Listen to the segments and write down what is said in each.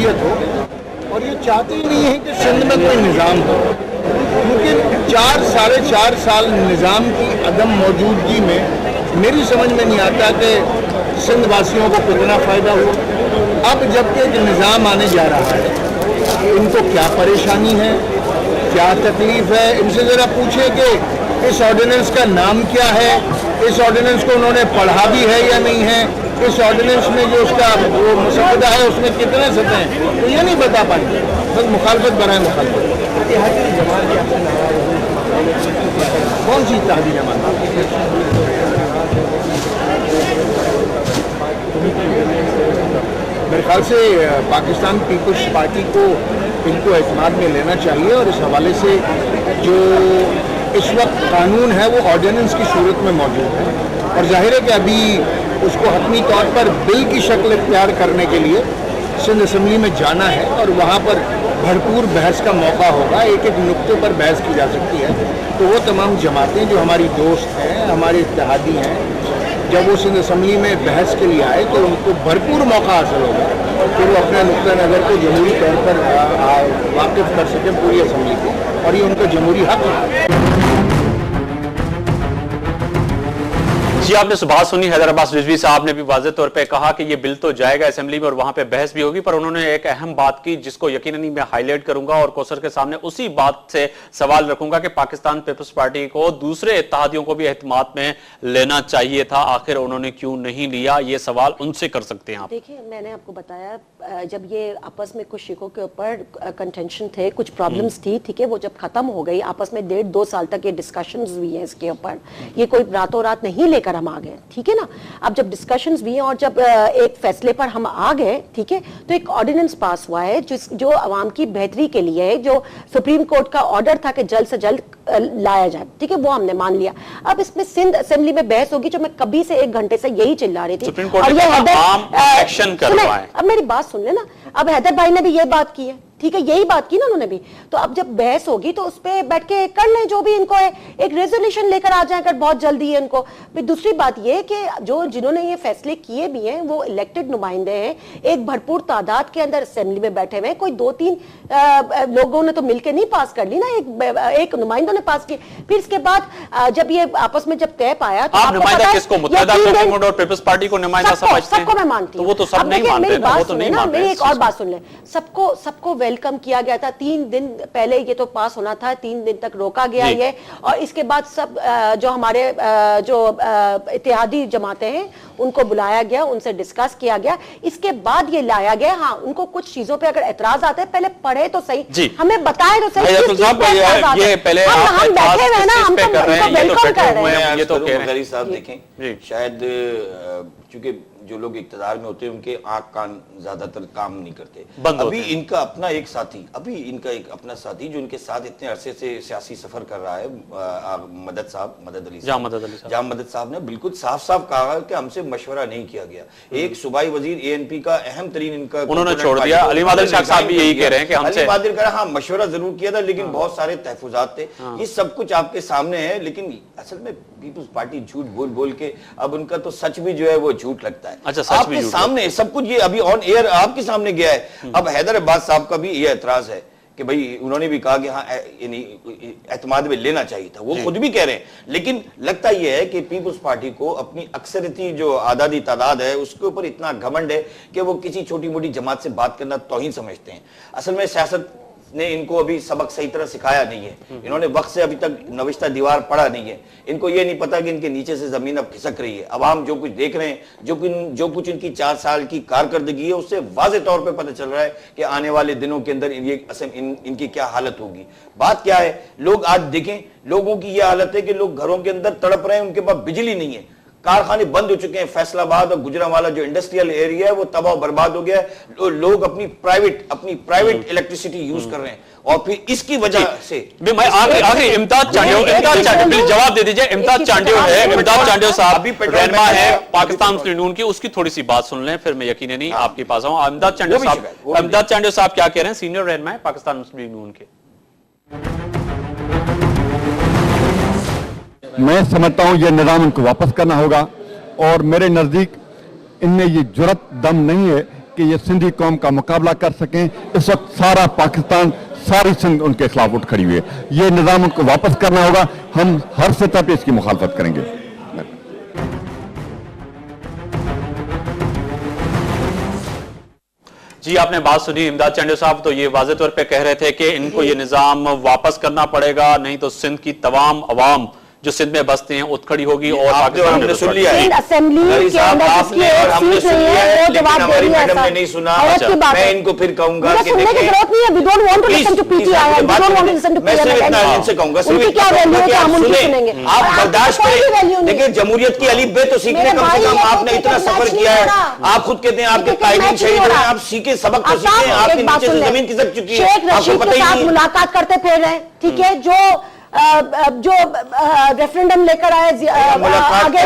जमहूरियत हो, और ये चाहते ही नहीं है कि सिंध में कोई निज़ाम हो, क्योंकि 4-4.5 साल निज़ाम की अदम मौजूदगी में मेरी समझ में नहीं आता कि सिंध वासियों को कितना फ़ायदा हुआ। अब जबकि एक निज़ाम आने जा रहा है, इनको क्या परेशानी है, क्या तकलीफ़ है, इनसे ज़रा पूछे कि इस ऑर्डिनेंस का नाम क्या है, इस ऑर्डिनेंस को उन्होंने पढ़ा भी है या नहीं है, इस ऑर्डिनेंस में जो उसका वो मसौदा है उसमें कितने सतह हैं, तो ये नहीं बता पाएंगे, बस मुखालफत बनाए मुखालफत। कौन सी इत्तेहादी जमात? मेरे ख्याल से पाकिस्तान पीपल्स पार्टी को इनको एतमाद में लेना चाहिए, और इस हवाले से जो इस वक्त कानून है वो ऑर्डिनेंस की सूरत में मौजूद है, और जाहिर है कि अभी उसको हतमी तौर पर बिल की शक्ल इख्तियार करने के लिए सिंध असम्बली में जाना है, और वहाँ पर भरपूर बहस का मौका होगा, एक एक नुक्ते पर बहस की जा सकती है। तो वो तमाम जमातें जो हमारी दोस्त हैं, हमारे इत्तेहादी हैं, जब वो सिंध असम्बली में बहस के लिए आए तो उनको भरपूर मौका हासिल होगा, फिर वो अपने नुक्ता नज़र को जमहूरी तौर पर वाकिफ़ कर सकें पूरी असम्बली को, और ये उनका जमहूरी हक़ है। जी, आपने सुबह सुनी, हैदर अब्बास रिजवी साहब ने भी वाज़ेह तौर पे कहा कि ये बिल तो जाएगा असेंबली में और वहां पे बहस भी होगी, पर उन्होंने एक अहम बात की जिसको यकीनन मैं हाईलाइट करूंगा और कौसर के सामने उसी बात से सवाल रखूंगा कि पाकिस्तान पीपल्स पार्टी को दूसरे इत्तेहादियों को भी एहतिमात में लेना चाहिए था, आखिर उन्होंने क्यों नहीं लिया? ये सवाल उनसे कर सकते हैं आप। देखिए, मैंने आपको बताया जब ये आपस में कुछ शिकों के ऊपर कंटेंशन थे, कुछ प्रॉब्लम्स थी, ठीक है, वो जब खत्म हो गई, आपस में 1.5-2 साल तक ये डिस्कशंस हुई हैं इसके ऊपर, ये कोई रातों रात नहीं लेकर हम आ गए, ठीक है ना। अब जब डिस्कशंस हुई हैं और जब एक फैसले पर हम आ गए, ठीक है, तो एक ऑर्डिनेंस पास हुआ है जो आवाम की बेहतरी के लिए है, जो सुप्रीम कोर्ट का ऑर्डर था कि जल्द से जल्द लाया जाए, ठीक है, वो हमने मान लिया। अब इसमें सिंध असेंबली में बहस होगी, जो मैं कभी से 1 घंटे से यही चिल्ला रही थी, और ये एक्शन करवाएं। अब मेरी बात सुन लेना, अब हैदर भाई ने भी ये बात की है, ठीक है, यही बात की ना उन्होंने भी, तो अब जब बहस होगी तो उस पर बैठ के कर लें जो भी इनको है, एक रेजोल्यूशन लेकर आ जाए अगर बहुत जल्दी है इनको। फिर दूसरी बात ये कि जिन्होंने ये फैसले किए भी हैं वो इलेक्टेड नुमाइंदे हैं, एक भरपूर तादाद के अंदर असेंबली में बैठे हुए हैं, कोई 2-3 लोगों ने तो मिलकर नहीं पास कर ली ना, एक नुमाइंदों ने पास की। फिर इसके बाद जब ये आपस में जब तय पाया तो आप नुमाइंदा किसको, मुत्तहिदा कौम और पीपल्स पार्टी को नुमाइंदा समझते हैं? सबको मैं मानती हूं, तो वो तो सब नहीं मानते, वो तो नहीं मानते। मेरी एक और बात सुन ले, सबको वेलकम किया गया था, 3 दिन पहले ये तो पास होना था, 3 दिन तक रोका गया ये, और इसके बाद सब जो हमारे जो इत्तेहादी जमातें हैं उनको बुलाया गया, उनसे डिस्कस किया गया, इसके बाद ये लाया गया। हाँ, उनको कुछ चीजों पे अगर एतराज आते हैं पहले पढ़े तो सही, हमें बताए तो सही, ये पहले हम बैठे हुए ना, हम तो वेलकम कर रहे हैं। ये तो गरी साहब देखें, शायद चूंकि जो लोग इक्तदार में होते हैं उनके आंख कान ज्यादातर काम नहीं करते, अभी इनका अपना एक साथी, अपना साथी जो इनके साथ इतने अरसे से सियासी सफर कर रहा है, मदद अली साहब ने बिल्कुल साफ साफ कहा कि हमसे मशवरा नहीं किया गया। एक सूबाई वजीर ANP का अहम तरीन इनका उन्होंने छोड़ दिया, अली मादिर शाह साहब भी यही कह रहे हैं कि हमसे अली मादिर हाँ मशवरा जरूर किया था, लेकिन बहुत सारे तहफुजात थे, ये सब कुछ आपके सामने है। लेकिन असल में पीपल्स पार्टी झूठ बोल बोल के अब उनका तो सच भी जो है वो झूठ लगता है। अच्छा, आपके सामने सब कुछ ये अभी ऑन एयर आपके सामने गया है। अब हैदर अब्बास साहब का भी ये एतराज है कि भाई उन्होंने भी कहा कि हाँ एतमाद में लेना चाहिए था, वो खुद भी कह रहे हैं, लेकिन लगता यह है कि पीपल्स पार्टी को अपनी अक्सरती जो आदादी तादाद है उसके ऊपर इतना घमंड है कि वो किसी छोटी मोटी जमात से बात करना तौहीन समझते हैं। असल में सियासत ने इनको अभी सबक सही तरह सिखाया नहीं है, इन्होंने वक्त से अभी तक नविश्ता दीवार पढ़ा नहीं है, इनको ये नहीं पता कि इनके नीचे से जमीन अब खिसक रही है। अवाम जो कुछ देख रहे हैं, जो कुछ इनकी 4 साल की कारकर्दगी है उससे वाज़ेह तौर पे पता चल रहा है कि आने वाले दिनों के अंदर इनकी क्या हालत होगी। बात क्या है, लोग आज देखें, लोगों की यह हालत है कि लोग घरों के अंदर तड़प रहे हैं, उनके पास बिजली नहीं है, कारखाने बंद हो चुके हैं, फैसलाबाद और गुजरांवाला जो इंडस्ट्रियल एरिया है वो तबाह बर्बाद हो गया है, लोग अपनी प्राइवेट इलेक्ट्रिसिटी यूज कर रहे हैं, और फिर इसकी वजह से मैं आखिरी इम्ताज चांडियो जवाब दे दीजिए। इम्ताज चांडियो साहब रहनुमा है पाकिस्तान मुस्लिम यूनियन की, उसकी थोड़ी सी बात सुन लें फिर मैं यकीन नहीं आपके पास आऊं। इम्ताज चांडियो साहब क्या कह रहे हैं, सीनियर रहनुमा है पाकिस्तान मुस्लिम यूनियन के। मैं समझता हूं यह निज़ाम उनको वापस करना होगा, और मेरे नज़दीक इनमें ये जुर्रत दम नहीं है कि ये सिंधी कौम का मुकाबला कर सकें। इस वक्त सारा पाकिस्तान, सारी सिंध उनके खिलाफ उठ खड़ी हुई है। ये निज़ाम उनको वापस करना होगा। हम हर सतह पे इसकी मुखालफत करेंगे। जी, आपने बात सुनी इमदाद चांडियो साहब, तो ये वाज़ेह तौर पे कह रहे थे कि इनको ये निज़ाम वापस करना पड़ेगा, नहीं तो सिंध की तमाम अवाम जो सिंध में बसते हैं उतखड़ी होगी और हमने सुन लिया है। असेंबली के अंदर आपने और हमने सुन लिया है, लेकिन हमारी मैडम ने नहीं सुना। मैं इनको फिर कहूंगा कि सुनने की जरूरत नहीं है। We don't want to listen to PTI, we don't want to listen to मैं सिर्फ इतना इनसे कहूंगा, सिर्फ क्या वैल्यू है हम उनकी सुनेंगे। आप बर्दाश्त करें। देखिए, जमहूरियत की अलीफ बे तो सीखने कम से कम आपने इतना सफर किया है। आप खुद कहते हैं आपके कायदीन शहीद हुए, आप सीखे, सबक तो सीखे। आपके नीचे से जमीन खिसक चुकी है, आपको पता ही नहीं। मुलाकात करते फिर रहे, ठीक है, जो रेफरेंडम लेकर आए आगे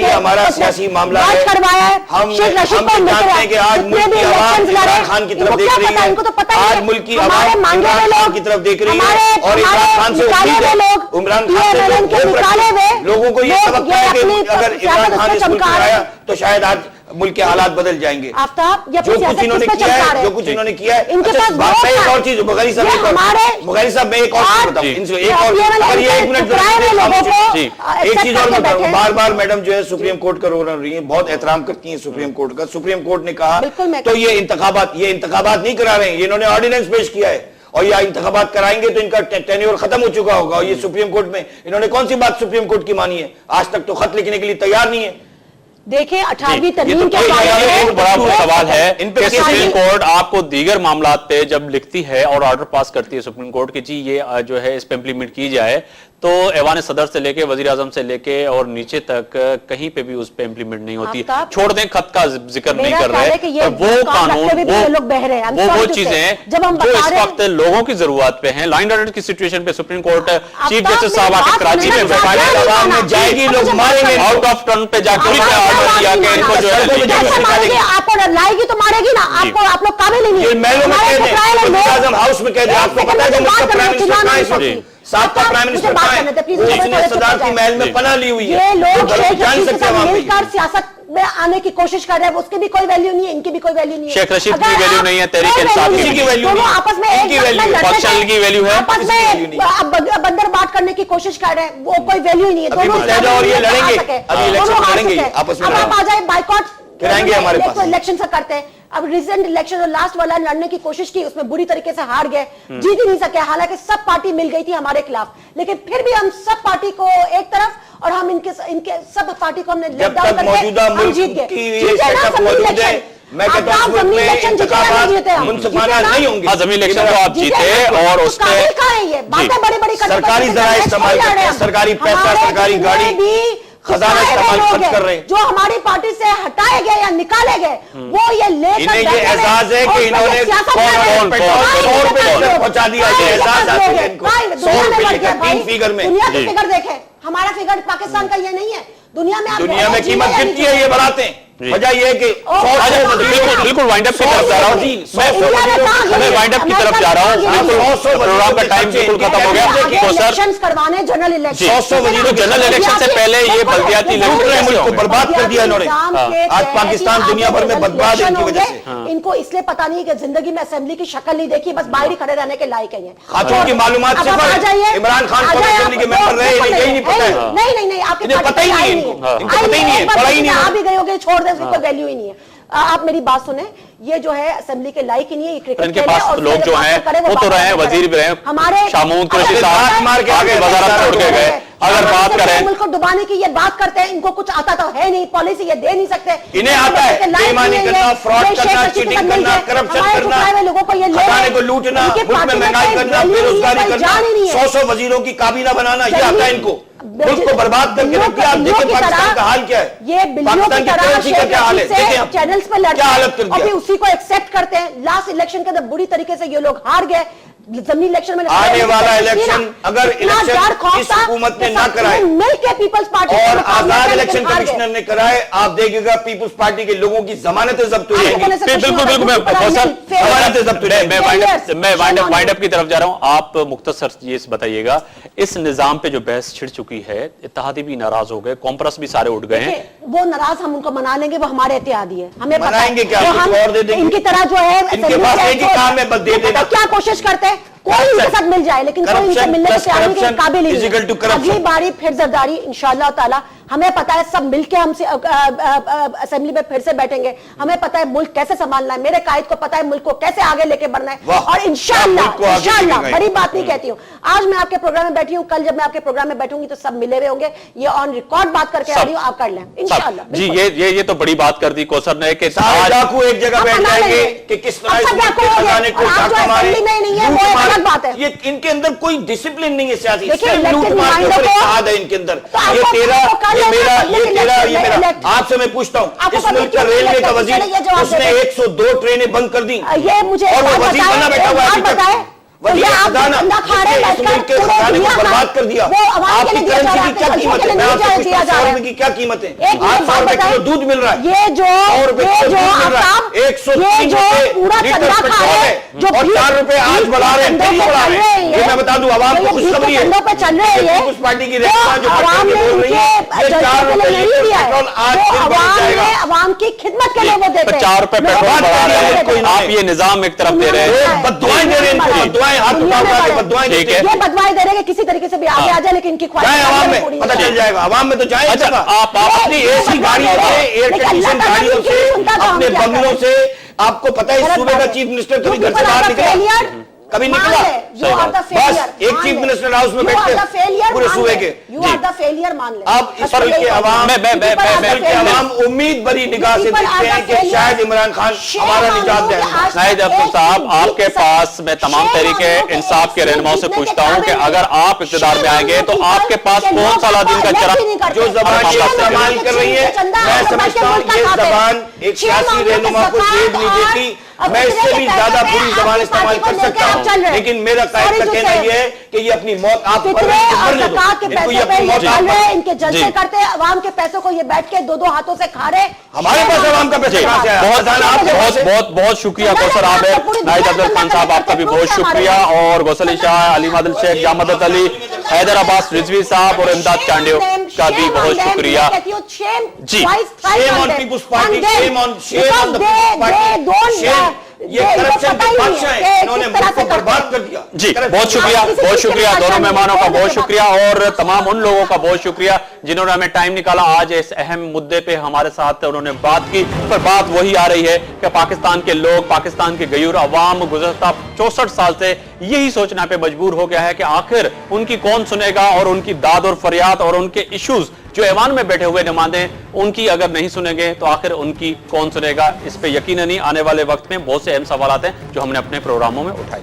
हमारा सियासी मामला है। करवाया है, हम जानते हैं कि आज मुल्क की आवाम इमरान खान की तरफ देख रही है। आज मुल्क की आवाम इमरान खान की तरफ देख रही है और इमरान खान से उम्मीद है, इमरान खान से लोगों को ये सबक है कि अगर इमरान खान इस मुल्क में आया तो शायद आज मुल्क के हालात बदल जाएंगे। जो कुछ इन्होंने किया है, जो कुछ इन्होंने किया है। अच्छा, एक और चीज बुखारी साहब, मैं एक और चीज बताऊं इनसे, एक और, अगर ये एक मिनट एक चीज और बताऊं। बार बार मैडम जो है सुप्रीम कोर्ट का रोल रही है, बहुत एहतराम करती है सुप्रीम कोर्ट का। सुप्रीम कोर्ट ने कहा तो ये इंतखाबात नहीं करा रहे हैं, ये इन्होंने ऑर्डिनेंस पेश किया है और ये इंतखाबात कराएंगे तो इनका टेन्योर खत्म हो चुका होगा। और ये सुप्रीम कोर्ट में इन्होंने कौन सी बात सुप्रीम कोर्ट की मानी है? आज तक तो खत लिखने के लिए तैयार नहीं है। देखिए 18वीं तरमीम के बड़ा सवाल है कि सुप्रीम कोर्ट आपको दीगर मामलात पे जब लिखती है और ऑर्डर पास करती है सुप्रीम कोर्ट कि जी ये जो है इस पे इंप्लीमेंट की जाए, तो ऐवान सदर से लेके वजीर आजम से लेके और नीचे तक कहीं पे भी उस पे इंप्लीमेंट नहीं होती। छोड़ दें, खत का जिक्र नहीं कर रहे, पर वो कानून, वो चीजें जो इस वक्त लोगों की जरूरत पे हैं, लाइन ऑर्डर की सिचुएशन पे सुप्रीम कोर्ट चीफ जस्टिस साहब आके कराची में जाएगी, लोग मारेंगे, आउट ऑफ टर्न पे जाकर दिया कि इनको जो है आपको लाएगी तो मारेगी ना, आपको आप लोग काबिल नहीं है। महलों में कह दें, आजम हाउस में कह दें, आपको पता है जो मुल्क का प्राइम मिनिस्टर कहां है इस वक्त? साथ का प्राइम मिनिस्टर कहां है? उसने सदारत की महल में पनाह ली हुई है। ये लोग शेख जान रशीद के सकते हैं साथ वहां मिलकर सियासत में आने की कोशिश कर रहे हैं, उसकी भी कोई वैल्यू नहीं है, इनकी भी कोई वैल्यू नहीं है। शेख रशीद की वैल्यू नहीं है, तहरीक इंसाफ की वैल्यू नहीं है, आपस में पक्षल की वैल्यू है, आपस में बंदर बात करने की कोशिश कर रहे हैं, वो कोई वैल्यू ही नहीं है। दोनों और ये लड़ेंगे, अभी इलेक्शन लड़ेंगे आपस में। अब आप आ जाए बाइकॉट कराएंगे हमारे पास, इलेक्शन से करते हैं। अब रिसेंट इलेक्शन और लास्ट वाला लड़ने की कोशिश की, उसमें बुरी तरीके से हार गए, जीत ही नहीं सके। हालांकि सब पार्टी मिल गई थी हमारे खिलाफ, लेकिन फिर भी हम सब पार्टी को एक तरफ और हम इनके सब पार्टी को हमने लेट डाउन करके हम जीत गए। मैं कहता हूं मुल्क में इंतखाबात मुनसिफाना नहीं होंगे। ज़मीनी इलेक्शन तो आप जीते और उस पे बातें बड़ी-बड़ी सरकारी ज़राए इस्तेमाल करते हैं, सरकारी पैसा, सरकारी गाड़ी, खजाना इस्तेमाल खर्च कर रहे हैं। जो हमारी पार्टी से हटाए गए या निकाले गए, वो ये लेकर इन्हें ये एहसास है कि इन्होंने 100 रुपए पहुंचा दिया। ये एहसास आता है इनको, 100 रुपए 3 फिगर में। दुनिया के फिगर देखें, हमारा फिगर पाकिस्तान का ये नहीं है। दुनिया में कीमत गिरती है, ये बढ़ाते हैं। वजह ये है कि बिल्कुल वाइंड अप की तरफ जा रहा हूँ, मैं वाइंड अप की तरफ जा रहा हूँ। प्रोग्राम का टाइम बिल्कुल खत्म हो गया। तो सर करवाने जनरल इलेक्शन, 100 जनरल इलेक्शन से पहले ये बल्दियाती मुल्क को बर्बाद कर दिया इन्होंने। आज पाकिस्तान दुनिया भर में बर्बाद है इनकी वजह से। इनको इसलिए पता नहीं कि जिंदगी में असेंबली की शक्ल नहीं देखी, बस बाहर ही खड़े रहने के लायक है। खातून की मालूमात सिर्फ इमरान खान असेंबली के मेंबर रहे, यही नहीं पता है। नहीं, आपके पता ही नहीं है, इनको पता ही नहीं है, पढ़ा ही नहीं है। आप भी गए होगे, छोड़ दें, कोई वैल्यू ही नहीं है। आप मेरी बात सुने, ये जो है असेंबली के लायक ही नहीं है। क्रिकेट इनके पास लोग जो हैं वो तो रहे, वजीर भी रहे, हमारे शामून कुरैशी साहब मार के आगे वजारत छोड़ के गए। अगर बात करें मुल्क को डुबाने की ये बात करते हैं, इनको कुछ आता तो है नहीं, पॉलिसी ये दे नहीं सकते। इन्हें आता है बेईमानी करना, फ्रॉड करना, चीटिंग करना, करप्शन करना, लोगों को ये खजाने को लूटना, मुल्क में महंगाई करना, बेरोजगारी करना, 100 वजीरों की काबीना बनाना, ये आता है इनको। मुल्क को बर्बाद करके रख दिया। आप देखिए पाकिस्तान का हाल क्या है, ये पाकिस्तान की करेंसी का क्या हाल है, देखें चैनल्स पर क्या हालत कर दिया। उसी को एक्सेप्ट करते हैं। लास्ट इलेक्शन के अंदर बुरी तरीके से ये लोग हार गए। जमीनी इलेक्शन में आने वाला इलेक्शन, अगर इलेक्शन इस हुकूमत ने ना कराए मिलकर पीपल्स पार्टी और आजाद इलेक्शन कमिश्नर ने कराए, आप देखिएगा पीपल्स पार्टी के लोगों की जमानतें जब्त हुई। बिल्कुल मैं वाइंड अप की तरफ जा रहा हूं। आप मुख्तसर ये बताइएगा, इस निजाम पे जो बहस छिड़ चुकी है, इत्तेहादी भी नाराज हो गए, कॉम्प्रेस भी सारे उठ गए हैं, وہ ناراض ہم ان کو منا لیں گے, وہ ہمارے اتحادی ہے, ہمیں پتہ ہے. منائیں گے کیا, وہ کچھ اور دے دیں گے. ان کی طرح جو ہے ان کے پاس ایک ہی کام ہے, بس دے دینا. کیا کوشش کرتے ہیں, کوئی ان کے ساتھ مل جائے, لیکن کوئی ان سے ملنے کے تیار نہیں, کہ قابل ہی نہیں. اگلی باری پھر زرداری انشاءاللہ تعالی. ہمیں پتا ہے سب مل کے ہم سے اسمبلی میں پھر سے بیٹھیں گے. ہمیں پتا ہے ملک کیسے سنبھالنا ہے, میرے قائد کو پتا ہے ملک کو کیسے آگے لے کے بڑھنا ہے, اور انشاءاللہ بڑی بات نہیں کہتی ہوں, آج میں آپ کے پروگرام میں بیٹھی ہوں, کل جب میں آپ کے پروگرام میں بیٹھوں گی تو سب ملے ہوئے ہوں گے. یہ آن ریکارڈ بات کر کے آ رہی ہوں, آپ کر لیں انشاءاللہ. جی یہ تو بڑی بات کر دی کوثر نے کہ سارے ڈاکو ایک جگہ بیٹھ جائیں گے کہ کس طرح اس ملک کے خزانے کو ڈاکہ مارے. یہ ان کے اندر کوئی ڈسپلن نہیں ہے سیاسی, صرف لوٹ مار کے اوپر اتحاد ہے ان کے اندر. یہ تیرا, یہ میرا, یہ تیرا, یہ میرا. آپ سے میں پوچھتا ہوں, اس ملک کا ریلوے کا وزیر, اس نے 102 ٹرینیں بند کر دی, اور وہ وزیر بنا بیٹھا ہوا ہے. وزیر خزانہ اس ملک کے خزانے کو برباد کر دیا. آپ کی کرنسی کی کیا قیمت ہے؟ میں آپ سے پوچھتا ہوں 100 روپے کی کیا قیمت ہے؟ 800 روپے کلو دودھ مل رہا ہے, 100 روپے کلو دودھ مل رہا ہے, 103 روپے لیٹر پیٹرول ہے, اور 4 روپے آج بڑھا رہے ہیں, نہیں بڑھا رہے ہیں. یہ میں بتا دوں عوام کو خوشخبری ہے, پیپلز پارٹی کی رہنما جو پٹن کے بول رہی ہے, یہ 4 روپے لیٹر پیٹرول آج پھر بڑھ جائے گا. عوام کی خدمت کے لیے وہ دیتے ہیں. 4 روپے پیٹرول بڑھا رہے ہیں, آپ یہ نظام ایک طرف دے رہے ہیں, بددعائیں دے رہے ہیں, ان کو بددعائیں ہاتھ اٹھا کے بددعائیں دیتے ہیں. یہ بددعائیں دے رہے ہیں کسی طریقے سے بھی آگے آ جائے, لیکن ان کی خواہش عوام میں پتہ چل جائے گا, عوام میں تو جائیں. آپ اپنی ایسی گاڑیوں سے, ایئر کنڈیشن گاڑیوں سے, اپنے بنگلوں سے, آپ کو پتہ ہے اس صوبے کا چیف منسٹر کبھی گھر سے باہر نکلا, کبھی نکلا؟ بس ایک چیف منسٹر ہاؤس میں بیٹھتے ہیں پورے صوبے کے. اب اس ملک کے عوام امید بری نگاہ سے دیکھتے ہیں کہ شاید عمران خان ہمارا نجات دے. ناہید افضل صاحب, آپ کے پاس میں تمام تحریک انصاف کے رہنماؤں سے پوچھتا ہوں کہ اگر آپ اقتدار میں آئیں گے تو آپ کے پاس کون سا دن کا چرخ جو زبان یہ استعمال کر رہی ہے, میں سمجھتا ہوں یہ زبان ایک سیاسی رہنما کو جیب نہیں دیتی. میں اس سے بھی زیادہ بری زبان استعمال کر سکتا ہوں, لیکن میرا قائد کا کہنا یہ ہے کہ یہ اپنی موت آپ پر ان کے جلسے کرتے ہیں, عوام کے پیسوں کو یہ بیٹھ کے 2 ہاتھوں سے کھا رہے. ہمارے پاس عوام کا پیسہ کہاں سے آیا؟ بہت شکریہ کوثر عابد. ناہید افضل خان صاحب آپ کا بھی بہت شکریہ, اور گوسلی شاہ, علیم عادل شیخ, جامعت علی, حیدر عباس رضوی صاحب اور امداد چانڈیو کا بھی بہت شکریہ. جی shame on People's Party, shame on the People's Party. یہ کرپشن کے بادشاہ ہیں, انہوں نے ملک کو برباد کر دیا. جی بہت شکریہ دونوں مہمانوں کا, بہت شکریہ, اور تمام ان لوگوں کا بہت شکریہ جنہوں نے ہمیں ٹائم نکالا آج اس اہم مدے پہ ہمارے ساتھ انہوں نے بات کی. پر بات وہی آ رہی ہے کہ پاکستان کے لوگ, پاکستان کے غیور عوام گزشتہ 64 سال سے یہی سوچنا پہ مجبور ہو گیا ہے کہ آخر ان کی کون سنے گا, اور ان کی داد اور فریاد اور ان کے ایشوز جو ایوان میں بیٹھے ہوئے نمائندے ان کی اگر نہیں سنیں گے تو آخر ان کی کون سنے گا. اس پہ یقیناً آنے والے وقت میں بہت سے اہم سوالات ہیں جو ہم نے اپنے پروگراموں میں اٹھائے.